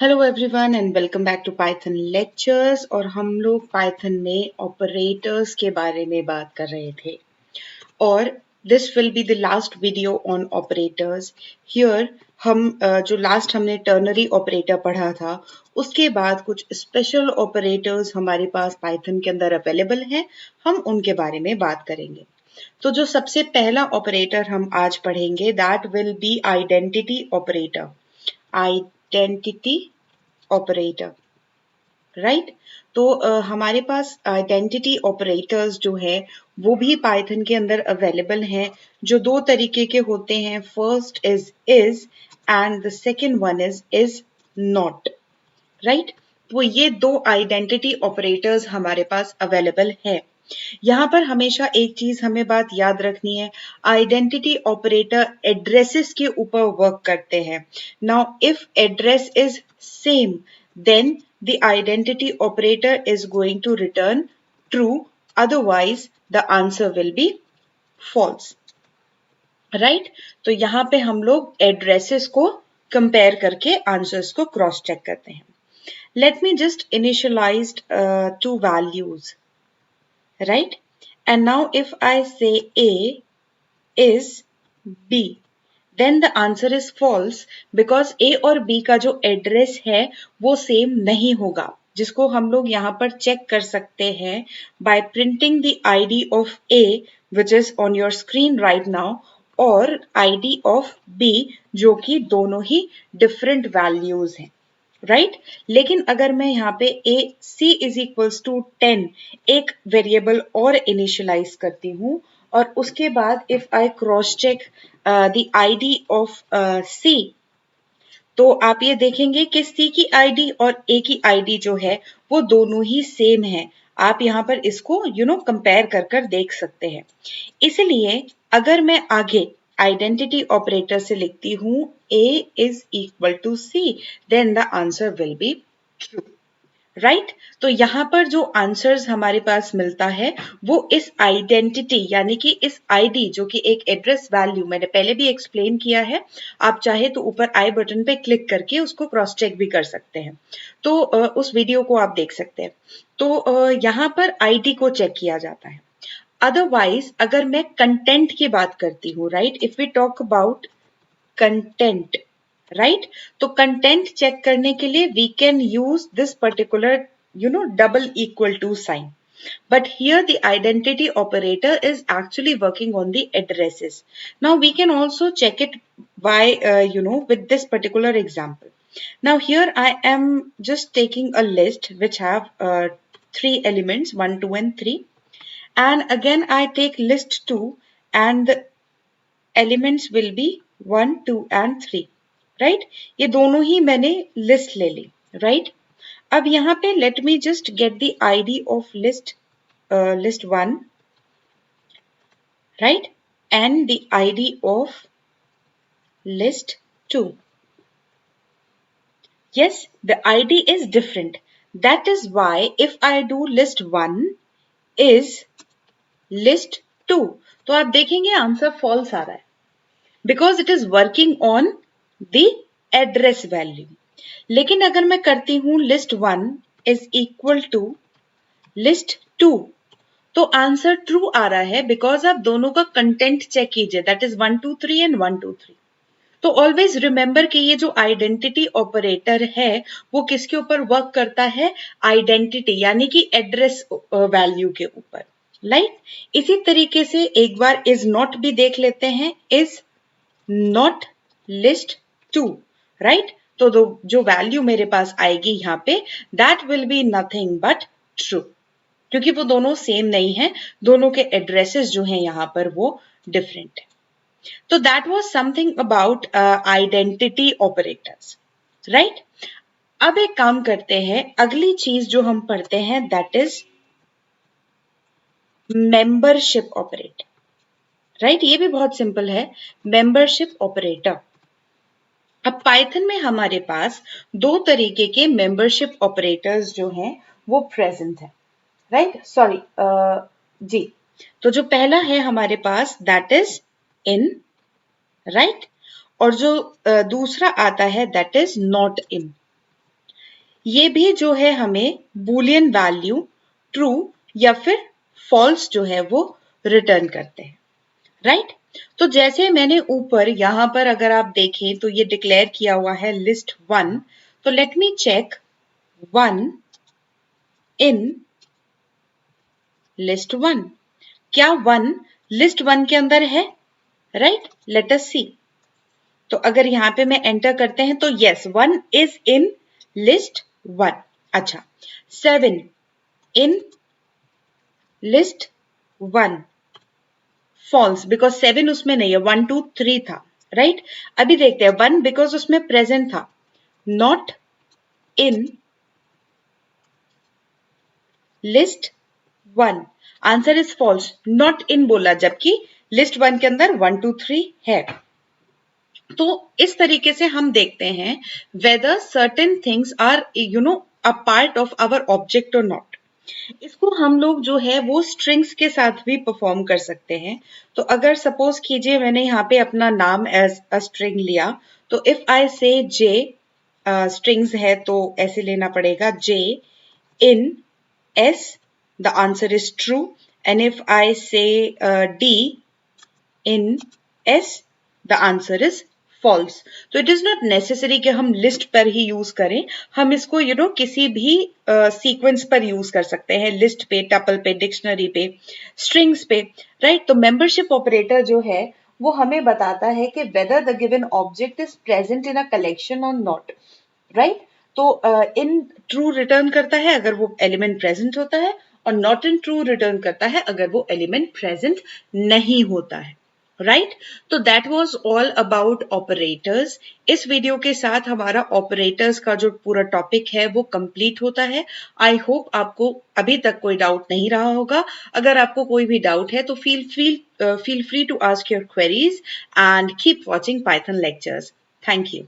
Hello everyone and welcome back to Python lectures. और हम लोग पाइथन में ऑपरेटर्स के बारे में बात कर रहे थे और this will be the last video on operators. Here हम जो लास्ट हमने टर्नरी ऑपरेटर पढ़ा था उसके बाद कुछ स्पेशल ऑपरेटर्स हमारे पास पाइथन के अंदर अवेलेबल हैं, हम उनके बारे में बात करेंगे। तो जो सबसे पहला ऑपरेटर हम आज पढ़ेंगे that will be identity operator. Identity operator, right. तो हमारे पास आइडेंटिटी ऑपरेटर्स जो है वो भी पाइथन के अंदर अवेलेबल हैं, जो दो तरीके के होते हैं। First is and the second one is not, right. तो ये दो आइडेंटिटी ऑपरेटर्स हमारे पास अवेलेबल है। यहाँ पर हमेशा एक चीज हमें बात याद रखनी है, आइडेंटिटी ऑपरेटर एड्रेसेस के ऊपर वर्क करते हैं। Now if address is same then the identity operator is going to return true, otherwise the answer will be false, right. तो यहाँ पे हम लोग एड्रेसेस को कंपेयर करके आंसर्स को क्रॉस चेक करते हैं। Let me just initialise two values, right? And now if I say A is B, then the answer is false because A और B का जो एड्रेस है वो सेम नहीं होगा, जिसको हम लोग यहाँ पर चेक कर सकते हैं by printing the ID of A which is on your screen right now और ID of B जो कि दोनों ही डिफरेंट वैल्यूज हैं, राइट। लेकिन अगर मैं यहाँ पे ए सी इज इक्वल्स टू 10 एक वेरिएबल और इनिशियलाइज करती हूँ और उसके बाद if I cross check the ID of C, तो आप ये देखेंगे कि सी की आईडी और ए की आईडी जो है वो दोनों ही सेम है। आप यहाँ पर इसको कंपेयर कर कर देख सकते हैं। इसलिए अगर मैं आगे आइडेंटिटी ऑपरेटर से लिखती हूँ A is equal to C, then the answer will be true, right. तो यहाँ पर जो आंसर्स हमारे पास मिलता है वो इस आइडेंटिटी यानी कि इस आईडी जो कि एक एड्रेस वैल्यू, मैंने पहले भी एक्सप्लेन किया है, आप चाहे तो ऊपर आई बटन पे क्लिक करके उसको क्रॉस चेक भी कर सकते हैं, तो उस वीडियो को आप देख सकते हैं। तो यहाँ पर आईडी को चेक किया जाता है। अदरवाइज अगर मैं कंटेंट की बात करती हूँ, right, if we talk about content, right, तो कंटेंट चेक करने के लिए we can use this particular double equal to sign, but here the identity operator is actually working on the addresses. Now we can also check it by with this particular example. Now here I am just taking a list which have 3 elements 1 2 and 3, and again I take list 2 and the elements will be 1 2 and 3, right? ये दोनों ही मैंने list ले ली, right? अब यहाँ पे let me just get the ID of list 1, right, and the ID of list 2. Yes, the ID is different. That is why if I do list 1 is list 2, तो आप देखेंगे आंसर false आ रहा है because it is working on the address value. लेकिन अगर मैं करती हूँ list 1 is equal to list 2, तो आंसर ट्रू आ रहा है बिकॉज आप दोनों का कंटेंट चेक कीजिए, दैट इज 1 2 3 एंड 1 2 3। तो ऑलवेज रिमेंबर कि ये जो आइडेंटिटी ऑपरेटर है वो किसके ऊपर वर्क करता है, आइडेंटिटी यानी कि एड्रेस वैल्यू के ऊपर, राइट। इसी तरीके से एक बार इज नॉट भी देख लेते हैं, इज नॉट लिस्ट 2, राइट। तो जो वैल्यू मेरे पास आएगी यहाँ पे that will be nothing but true, क्योंकि वो दोनों सेम नहीं है, दोनों के एड्रेसेस जो हैं यहाँ पर वो डिफरेंट है। तो that was something about identity operators, right. अब एक काम करते हैं, अगली चीज जो हम पढ़ते हैं that is membership operator, right. ये भी बहुत सिंपल है, मेंबरशिप ऑपरेटर। अब पाइथन में हमारे पास दो तरीके के मेंबरशिप ऑपरेटर्स जो हैं वो प्रेजेंट है, राइट, सॉरी जी। तो जो पहला है हमारे पास दैट इज इन, राइट, और जो दूसरा आता है दैट इज नॉट इन, ये भी जो है हमें बूलियन वैल्यू ट्रू या फिर फॉल्स जो है वो रिटर्न करते हैं, राइट? तो जैसे मैंने ऊपर यहां पर अगर आप देखें तो ये डिक्लेयर किया हुआ है लिस्ट 1, तो let me check 1 in list 1। क्या 1 लिस्ट 1 के अंदर है? Right, let us see. तो अगर यहां पे मैं एंटर करते हैं तो यस, 1 इज इन लिस्ट 1। अच्छा, 7 इन लिस्ट 1, फॉल्स, बिकॉज 7 उसमें नहीं है, 1 2 3 था, राइट? अभी देखते हैं 1 बिकॉज उसमें प्रेजेंट था, not in list 1, answer is false, not in बोला जबकि लिस्ट 1 के अंदर 1 2 3 है। तो इस तरीके से हम देखते हैं whether certain things are a part of our object or not। इसको हम लोग जो है वो स्ट्रिंग्स के साथ भी परफॉर्म कर सकते हैं। तो अगर सपोज कीजिए मैंने यहाँ पे अपना नाम एज अ स्ट्रिंग लिया, तो इफ आई से जे, स्ट्रिंग्स है तो ऐसे लेना पड़ेगा J in S, the answer is true. And if I say D in S, the answer is false. तो इट इज नॉट नेसेसरी कि हम लिस्ट पर ही यूज करें, हम इसको किसी भी सीक्वेंस पर यूज कर सकते हैं, लिस्ट पे, टपल पे, डिक्शनरी पे, स्ट्रिंग्स पे, राइट? तो मेंबरशिप ऑपरेटर जो है वो हमें बताता है कि whether the given object is present in a collection और नॉट, राइट? तो इन ट्रू रिटर्न करता है अगर वो एलिमेंट प्रेजेंट होता है, और नॉट इन ट्रू रिटर्न करता है अगर वो एलिमेंट प्रेजेंट नहीं होता है, राइट? तो that was all about operators. इस वीडियो के साथ हमारा ऑपरेटर्स का जो पूरा टॉपिक है वो कंप्लीट होता है। आई होप आपको अभी तक कोई डाउट नहीं रहा होगा। अगर आपको कोई भी डाउट है तो feel free to ask your queries and keep watching Python lectures. Thank you.